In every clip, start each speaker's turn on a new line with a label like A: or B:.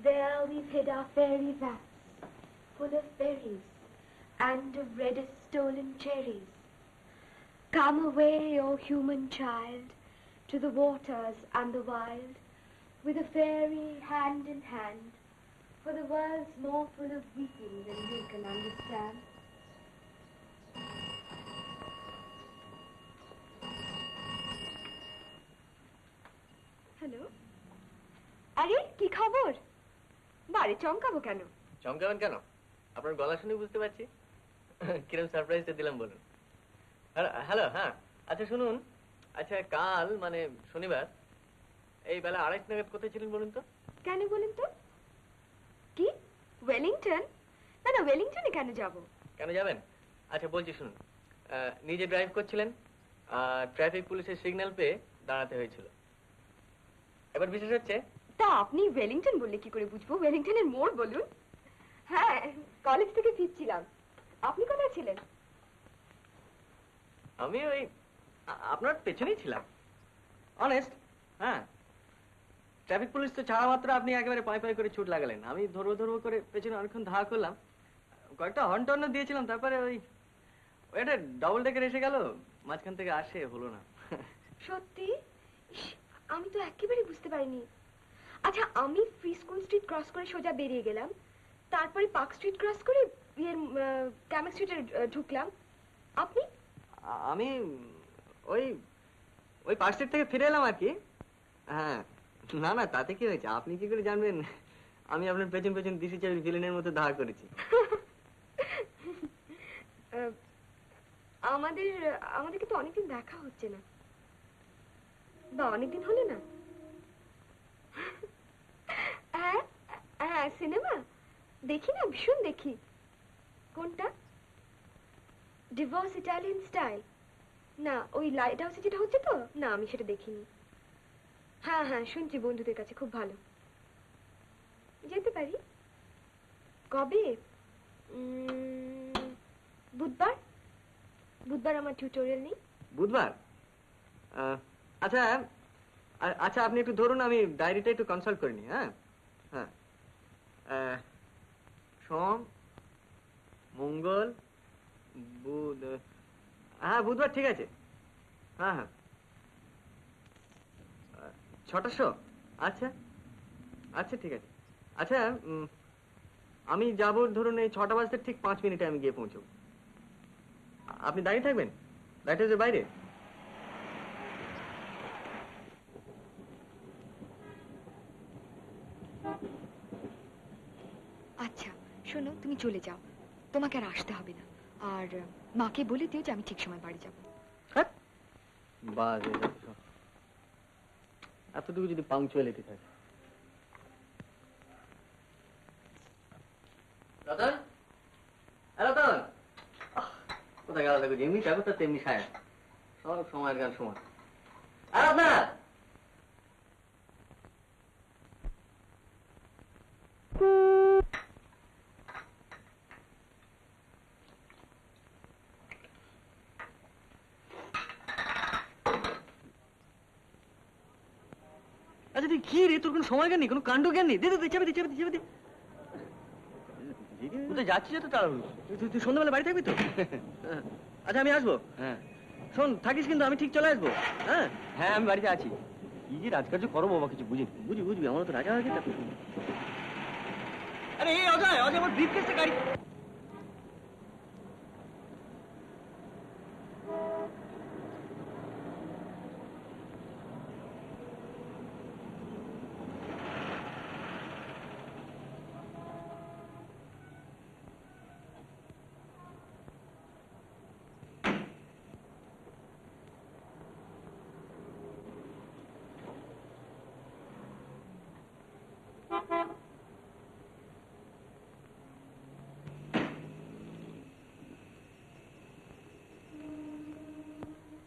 A: There we've hid our fairy vats, full of berries and of reddest stolen cherries. Come away, O human child, to the waters and the wild, with a fairy hand in hand, for the world's more full of weeping than you can understand. Hello? আরে কি খবর? বাড়ি চমকাবো কেন?
B: চমকাবেন কেন? আপনার গলা শুনে বুঝতে পারছি কিরকম সারপ্রাইজটা দিলাম বলুন। হ্যালো, হ্যাঁ আচ্ছা শুনুন, আচ্ছা কাল মানে শনিবার এই বেলা 2:30 নাগাদ কোথায় ছিলেন বলুন তো?
A: কেন বলুন তো? কি ওয়েলিংটন? না না, ওয়েলিংটনে কেন যাব?
B: কেন যাবেন? আচ্ছা বলছি শুনুন, নিজে ড্রাইভ করছিলেন আর ট্রাফিক পুলিশের সিগন্যাল পেয়ে দাঁড়াতে হয়েছিল। এবার বিশেষ হচ্ছে,
A: তা আপনি ওয়েলিংটন বললে কি করে বুঝবো? ওয়েলিংটনের মোড় বলুন। হ্যাঁ, কলেজ থেকে ফিরছিলাম। আপনি কোথায় ছিলেন?
B: আমি ওই আপনার পেছনেই ছিলাম, অনেস্ট। হ্যাঁ, ট্রাফিক পুলিশ তো ছাড়া মাত্র আপনি একেবারে পায়ে পায়ে করে ছুট লাগালেন। আমি ধরবো ধরবো করে পেছনে অনেকক্ষণ ধাওয়া করলাম, কয়েকটা হর্ন টর্ন দিয়েছিলাম, তারপরে ওই একটা ডবল ডেকের এসে গেল, মাঝখান থেকে আসে হলো না।
A: সত্যি? আমি তো একেবারে বুঝতে পারিনি। আচ্ছা, আমি ফ্রি স্কুল স্ট্রিট ক্রস করে সোজা বেরিয়ে গেলাম, তারপরে পার্ক স্ট্রিট ক্রস করে ক্যামেক স্ট্রিটে ঢুকলাম। আপনি?
B: আমি ওই ওই পার্ক স্ট্রিট থেকে ফিরে এলাম আর কি। হ্যাঁ, না না তাতে কি হয়েছে, আপনি কি করে জানবেন আমি আপনার পেছন পেছন দিশি চাবির ভিলেনের মতো ধাওয়া করেছি?
A: আমাদেরকে তো অনেকদিন দেখা হচ্ছে না, বা অনেকদিন হলো না। হ্যাঁ হ্যাঁ, সিনেমা দেখি না, ভীষণ দেখি। কোনটা? Divorce Italian style? না, ওই লাইট হাউসে যেটা হচ্ছে তো? না, আমি সেটা দেখিনি। হ্যাঁ হ্যাঁ, শুনছি বন্ধুদের কাছে খুব ভালো। যেতে পারি। কবে? বুধবার। বুধবার আমার টিউটোরিয়াল নেই।
B: বুধবার? আচ্ছা আচ্ছা, আপনি একটু ধরুন, আমি ডায়েরিটা একটু কনসাল্ট করে নিই। হ্যাঁ হ্যাঁ, সোম, মঙ্গল, বুধ। হ্যাঁ, বুধবার ঠিক আছে। হ্যাঁ হ্যাঁ, 6টার শো? আচ্ছা আচ্ছা ঠিক আছে। আচ্ছা, আমি যাবো ধরুন এই 6টা বাজতে ঠিক 5 মিনিটে আমি গিয়ে পৌঁছবো। আপনি দাঁড়িয়ে থাকবেন লাইট হাউসের বাইরে।
A: আচ্ছা শোনো, তুমি চলে যাও, তোমাকে আর আসতে হবে না। আর মাকে বলে দিও যে আমি ঠিক সময় বাড়ি যাবো।
B: হ্যাঁ, বাজে এতটুকু যদি পাংচুয়ালিটি থাকে। রতন, রতন কোথায় গেল দেখো, যেমনি ঠাকুরটা তেমনি সায়া, সব সময়ের গান সময়। আপনার আচ্ছা তুই কি রে, তোর কোনো সময় জ্ঞান নেই, কোনো কাণ্ড জ্ঞান নেই। দে দে চেপে দে চেপে দে চেপে দে। কোথায় যাচ্ছিস তো তাড়াহুড়ো? তুই সন্ধ্যাবেলা বাড়ি থাকবি তো? আচ্ছা আমি আসবো। হ্যাঁ শোন, থাকিস কিন্তু, আমি ঠিক চলে আসবো। হ্যাঁ হ্যাঁ, আমি বাড়িতে আছি। কি যে রাজকার্য করো বাবা, কিছু বুঝি। বুঝবি, আমার তো রাজা হয়ে গেছে। আরে এই অজয়, অজয় আমার ব্রিফকেসটা গাড়ি।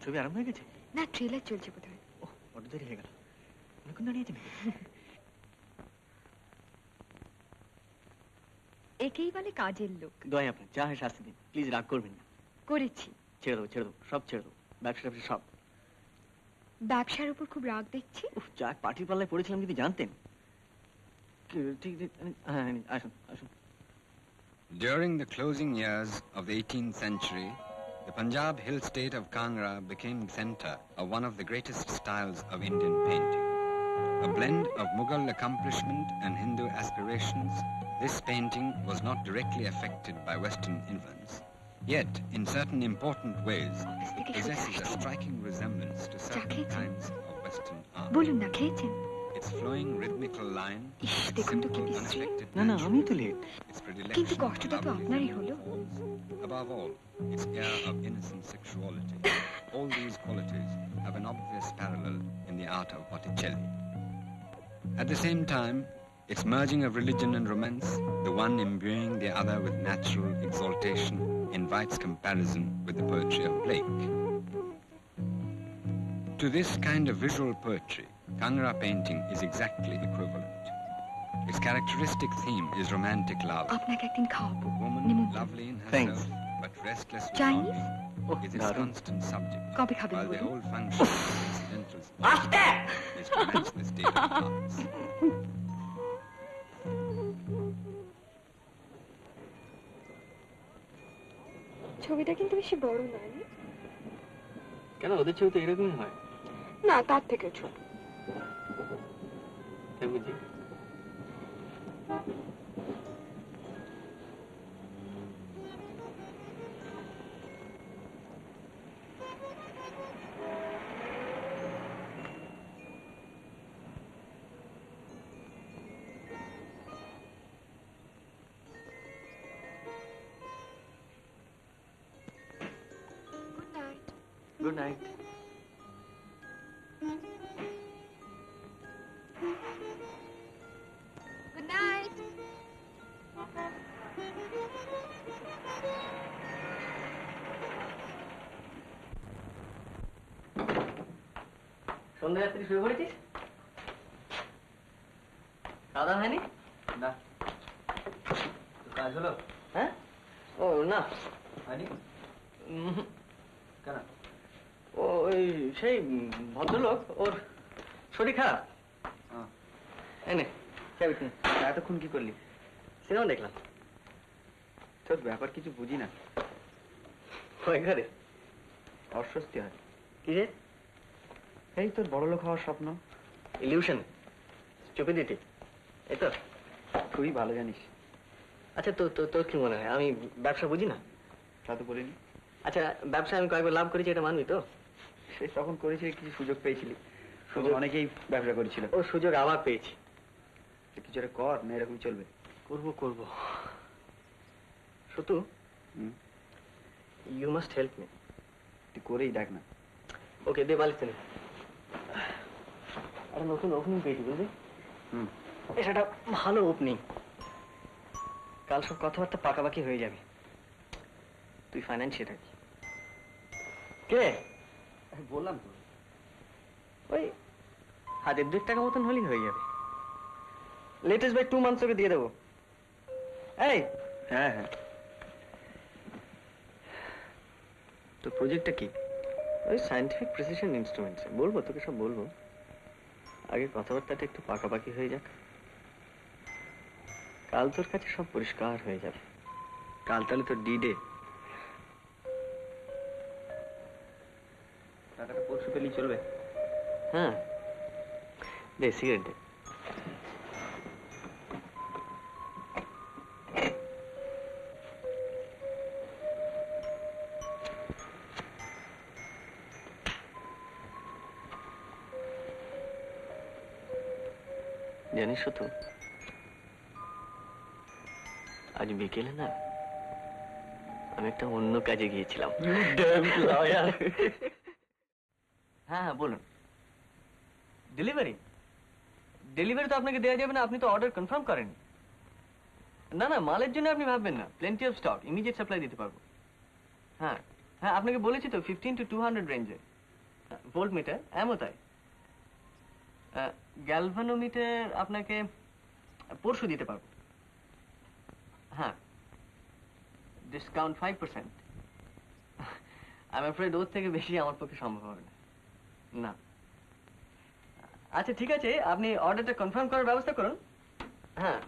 B: ছবি আরম্ভ হয়ে গেছে?
A: না, ট্রেলার চলছে বোধহয়।
B: ও, বড্ড দেরি হয়ে গেল। অনেকক্ষণ দাঁড়িয়েছে নাকি?
A: একেই বলে কাজের লোক।
B: দয়া আপনার, যা হয় শাস্তি দিন, প্লিজ রাগ করবেন না।
A: করেছি।
B: ছেড়ে দেবো ছেড়ে দেবো, সব ছেড়ে দেবো, ব্যবসা ট্যাবসা সব।
A: ব্যবসার উপর খুব রাগ দেখছি।
B: যা পার্টির পাল্লায় পড়েছিলাম যদি জানতেন। আসুন আসুন।
C: During the closing years of the 18th century, the Punjab hill state of Kangra became the center of one of the greatest styles of Indian painting. A blend of Mughal accomplishment and Hindu aspirations, this painting was not directly affected by Western influence. Yet, in certain important ways, it possesses a striking resemblance to certain kinds of Western art.
A: বলুন না, খেয়েছেন?
C: Its flowing rhythmical line,
A: ইস,
C: its
A: দেখুন তো কি
C: simple,
A: বিশ্রী।
C: unaffected
B: না না, আমি তো
C: naturalism,
B: লেট।
C: its
A: কিন্তু
C: predilection for
A: কষ্টটা তো
C: lovely
A: আপনারই হলো।
C: forms, above all, its air of innocent sexuality. All these qualities have an obvious parallel in the art of Botticelli. At the same time, its merging of religion and romance, the one imbuing the other with natural exaltation, invites comparison with the poetry of Blake. To this kind of visual poetry, Kangra painting is exactly equivalent. Its characteristic theme is romantic love.
A: আপনাকে একদিন খাওয়াবো।
C: A woman
A: নিমন্ত্রণ।
C: lovely in
B: Thanks.
C: herself, but restless with
A: Chinese?
C: longing, is its
B: দারুণ।
C: constant subject,
A: কবে খাবেন
C: while the
A: বলুন?
C: whole function of the incidentals is to match the state of the hearts.
A: ছবিটা কিন্তু বেশি বড় নয়।
B: কেন, ওদের ছবি তো এরকমই হয়।
A: না, তার থেকে ছোট।
B: তাই বুঝি?
A: Good night.
B: Good night.
A: Good night.
B: সন্ধ্যা রাত্রি শুয়ে পড়েছিস? খাওয়া দাওয়া হয়নি?
D: না, কাজ হলো?
B: হ্যাঁ? ও না,
D: হয়নি কেন?
B: ও ওই সেই ভদ্রলোক, ওর শরীর খারাপ। এনে চাবি কিনে।
D: এতক্ষণ কি করলি?
B: সিনেমা দেখলাম।
D: তোর ব্যাপার কিছু বুঝি না।
B: ওই ঘরে
D: অস্বস্তি হয়।
B: কি রে?
D: এই তোর বড়লোক হওয়ার স্বপ্ন।
B: ইলিউশন, স্টুপিডিটি, এই তো।
D: খুবই ভালো জানিস।
B: আচ্ছা, তোর কি মনে হয় আমি ব্যবসা বুঝি না?
D: তা তো বলিনি।
B: আচ্ছা, ব্যবসায় আমি কয়েকবার লাভ করেছি, এটা মানবি তো?
D: সে তখন করেছিলি, কিছু সুযোগ পেয়েছিলি।
B: সুযোগ?
D: অনেকেই ব্যবসা করেছিল।
B: ও সুযোগ আবার পেয়েছি।
D: কিছু একটা কর, না এরকম চলবে?
B: করব। শুধু ইউ মাস্ট হেল্প মি।
D: তুই করেই দেখ না।
B: ওকে, দে বালিশ টেনে। একটা নতুন ওপেনিং পেয়েছি, বুঝলি? এটা ভালো ওপেনিং। কাল সব কথাবার্তা পাকাপাকি হয়ে যাবে। তুই ফাইন্যান্সে থাকি। কে?
D: বললাম তো।
B: ওই 1,000-2 টাকা মতন হলেই হয়ে যাবে। লেটেস্ট বাই 2 মান্থস ওকে দিয়ে দেবো। এই,
D: হ্যাঁ হ্যাঁ।
B: তোর প্রজেক্টটা কি? ওই সায়েন্টিফিক প্রিসিশন ইনস্ট্রুমেন্টস। বলবো তোকে, সব বলবো। আগে কথাবার্তাটা একটু পাকাপাকি হয়ে যাক। কাল তোর কাছে সব পরিষ্কার হয়ে যাবে।
D: কাল তাহলে তোর ডি-ডে। টাকাটা পরশু পেলেই চলবে?
B: হ্যাঁ, দে সিগারেট দে। জানিস তো, আজ বিকেলে না আমি একটা অন্য কাজে গিয়েছিলাম। হ্যাঁ, বলুন। ডেলিভারি তো আপনাকে দেওয়া যাবে না, আপনি তো অর্ডার কনফার্ম করেন। না, মালের জন্য আপনি ভাববেন না, plenty of stock, immediate supply দিতে পারবো। হ্যাঁ, আপনাকে বলেছি তো 50 to 200 রেঞ্জে। ভোল্ট মিটার এমও তাই। গ্যালভানোমিটার আপনাকে পরশু দিতে পারবো। হ্যাঁ, ডিসকাউন্ট 5%। আমি afraid ওর থেকে বেশি আমার পক্ষে সম্ভব হবে না। আচ্ছা ঠিক আছে, আপনি অর্ডারটা কনফার্ম করার ব্যবস্থা করুন। হ্যাঁ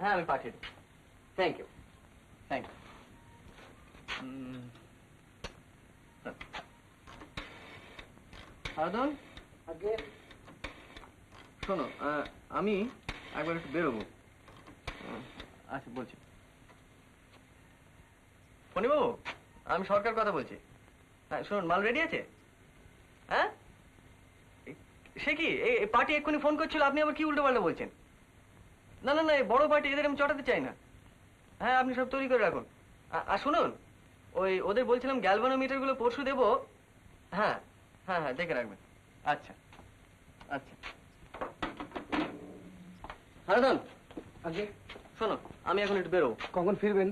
B: হ্যাঁ আমি পাঠিয়ে দেবো। Thank you thank you. Haradhan,
E: আগে
B: শোনো, আমি একবার একটু বেরোবো। আচ্ছা বলছি। ফণিবাবু, আমি সরকার কথা বলছি। হ্যাঁ শুনুন, মাল রেডি আছে? হ্যাঁ সে কি, এই পার্টি এক্ষুনি ফোন করছিল, আপনি আবার কি উল্টো পাল্টা বলছেন? না না না, এই বড় পার্টি, এদের আমি চটাতে চাই না। হ্যাঁ আপনি সব তৈরি করে রাখুন। আর শুনুন, ওদের বলছিলাম গ্যালভানোমিটার গুলো পরশু দেবো। হ্যাঁ হ্যাঁ হ্যাঁ দেখে রাখবেন। আচ্ছা আচ্ছা। হারাধন,
E: আগে
B: শোনো, আমি এখন একটু বেরোবো।
E: কখন ফিরবেন?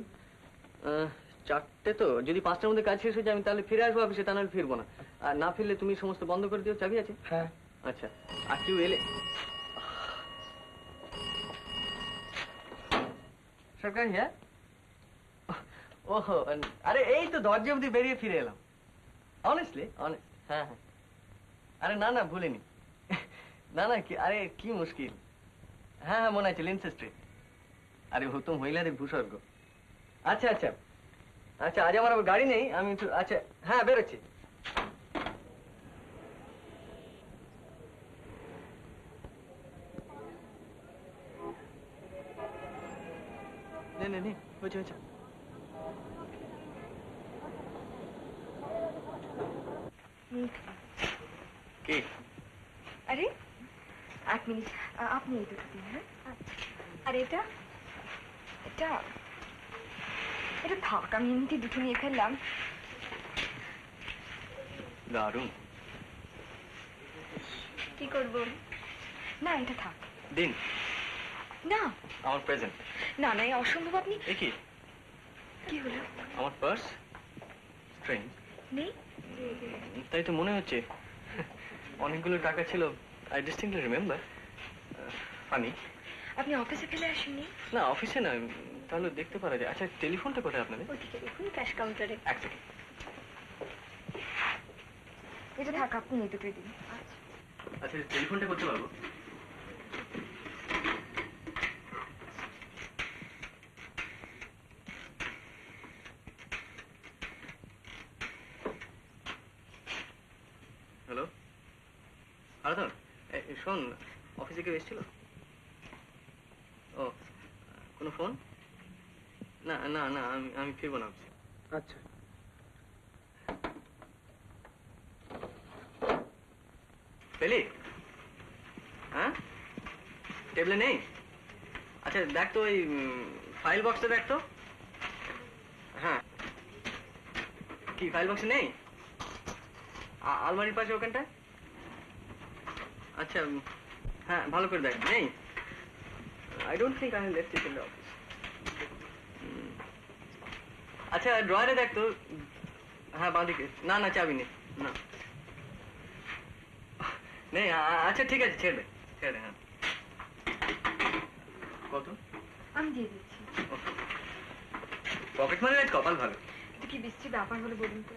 B: 4টে তো, যদি 5টার মধ্যে কাজ শেষ হয়ে যায় আমি তাহলে ফিরে আসবো অফিসে, তা নাহলে ফিরবো না। আর না ফিরলে তুমি সমস্ত বন্ধ করে দিও, চাবি আছে?
E: হ্যাঁ।
B: আচ্ছা, আর কেউ এলে? সরকার হ্যাঁ? ওহো, আরে এই তো দরজা অবধি বেরিয়ে ফিরে এলাম। অনেস্টলি অনেস্ট, হ্যাঁ হ্যাঁ। আরে না না ভুলিনি। না না কি, আরে কি মুশকিল। হ্যাঁ হ্যাঁ মনে আছে, লিন্স স্ট্রিট। আরে ও তো মহিলাদের ভূস্বর্গ। আচ্ছা আচ্ছা আচ্ছা, আজ আমার আবার গাড়ি নেই, আমি একটু, আচ্ছা হ্যাঁ বেরোচ্ছি। নে নে নে, হয়েছে হয়েছে। কি?
A: আরে এক মিনিট, আপনি এই দুটো দিন। হ্যাঁ আর এটা এটা এটা থাক, আমি এমনিতে দুটো নিয়ে ফেললাম।
B: দারুণ।
A: কি করবো? না এটা থাক।
B: দিন।
A: না
B: আমার প্রেজেন্ট।
A: না না, এই অসম্ভব। আপনি
B: এ কি?
A: কি হলো?
B: আমার পার্স। স্ট্রেঞ্জ।
A: নেই?
B: তাই তো মনে হচ্ছে। অনেকগুলো টাকা ছিল। I distinctly remember. ফানি।
A: আপনি অফিসে ফেলে আসেননি?
B: না অফিসে না, তাহলে দেখতে পারা যায়। আচ্ছা টেলিফোনটা কোথায় আপনাদের?
A: ওইদিকে দেখুন, ক্যাশ কাউন্টারে।
B: এক সেকেন্ড।
A: এটা থাক, আপনি এই দুটোই দিন।
B: আচ্ছা টেলিফোনটা করতে পারবো? হ্যালো হারাধন, শোন, অফিসে কেউ এসেছিল? ও কোনো ফোন? না না না, আমি ফিরবো না অফিসে।
E: আচ্ছা।
B: পেলি? হ্যাঁ টেবিলে নেই? আচ্ছা দেখ তো, ওই ফাইল বক্সে দেখ তো। হ্যাঁ কি ফাইল বক্সে নেই? আলমারির পাশে ওখানটায়। আচ্ছা হ্যাঁ ভালো করে দেখ। নেই? I don't think I have left it in the office. আচ্ছা ড্রয়ারে দেখ তো। হ্যাঁ বাঁদিকে। না না চাবি নেই। না নেই। আচ্ছা ঠিক আছে, ছেড়ে দে ছেড়ে দে। হ্যাঁ কত?
A: আমি দিয়ে দিচ্ছি।
B: পকেট মানি আজ কপাল ভালো।
A: কিন্তু কি বৃষ্টি ব্যাপার হলো বলুন তো?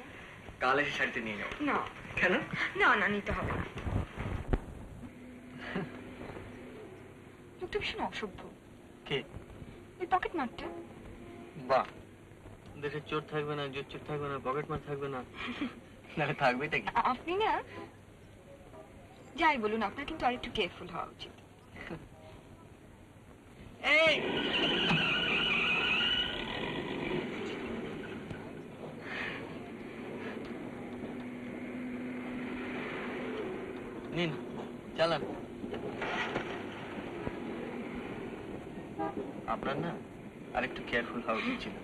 B: কাল এসে শাড়িতে নিয়ে যাও।
A: না
B: কেন?
A: না না, নিতে হবে না। লোকটা ভীষণ অসভ্য।
B: কে?
A: ওই পকেট মারটা।
B: বাহ, দেশের চোর থাকবে না, জোর চোর থাকবে না, পকেট মার থাকবে না, নাহলে থাকবে এটা কি?
A: আপনি না, যাই বলুন, আপনার কিন্তু আরেকটু কেয়ারফুল হওয়া উচিত।
B: এই নিন চালান। আপনার না আরেকটু কেয়ারফুল হওয়া উচিত ছিল।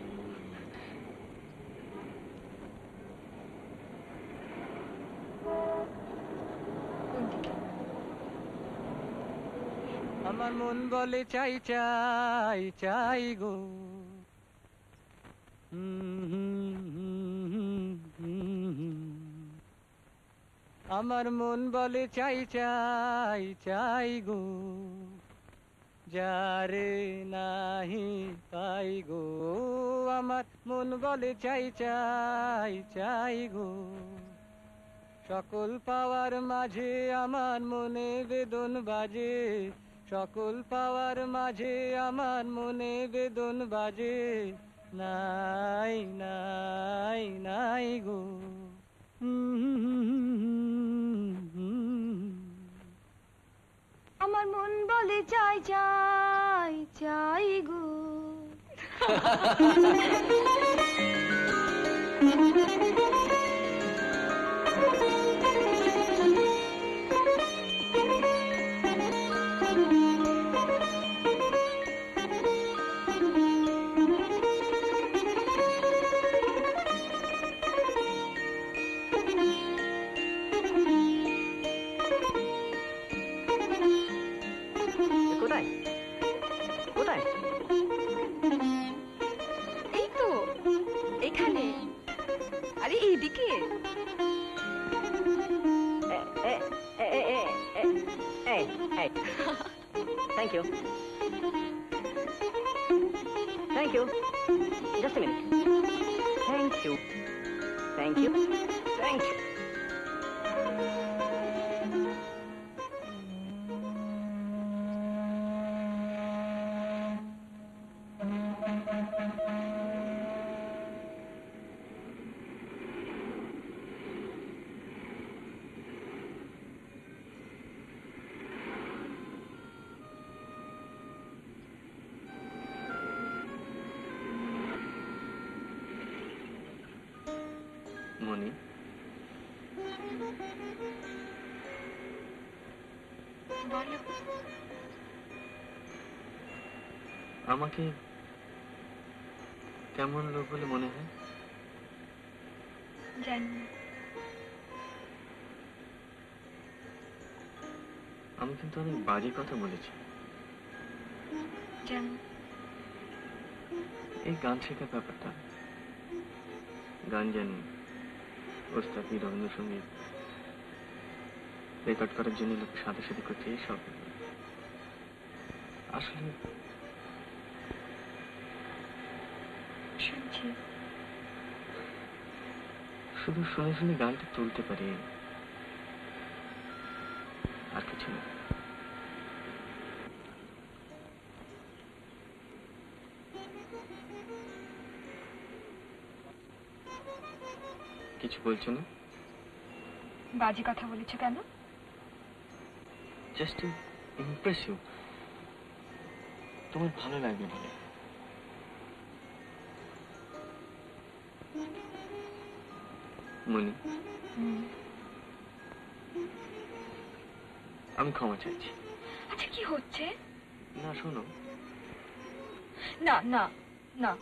F: আমার মন বলে চাই চাই চাই গো। আমার মন বলে চাই চাই চাই গো, যারে নাহি পাই গো। আমার মন বলে চাই চাই চাই গো। সকল পাওয়ার মাঝে আমার মনে বেদন বাজে, সকল পাওয়ার মাঝে আমার মনে বেদন বাজে, নাই নাই নাই গো।
A: আমার মন বলে চাই চাই চাই গো।
B: কোথায় কোথায়?
A: এই তো এখানে। আরে এইদিকে।
B: Thank you thank you, just a minute. Thank you thank you thank you. Moni,
A: বলো।
B: আমাকে কেমন লোক বলে মনে হয়?
A: জানি না।
B: আমি কিন্তু অনেক বাজে কথা বলেছি।
A: জানি।
B: এই গান শেখার ব্যাপারটা, গান জানি, ওস্তাদি, রবীন্দ্রসঙ্গীত রেকর্ড করার জন্য লোক সাথে সাথে করছে, এইসব আসলে
A: শুনছি।
B: শুধু শুনে শুনে গানটা তুলতে পারি, আর কিছু না। কিছু বলছো না?
A: বাজে কথা বলেছো কেন?
B: জাস্ট টু ইমপ্রেস ইউ, তোমার ভালো লাগবে বলে। মনি, আমি ক্ষমা চাইছি।
A: আচ্ছা কি হচ্ছে?
B: না শোনো,
A: না না না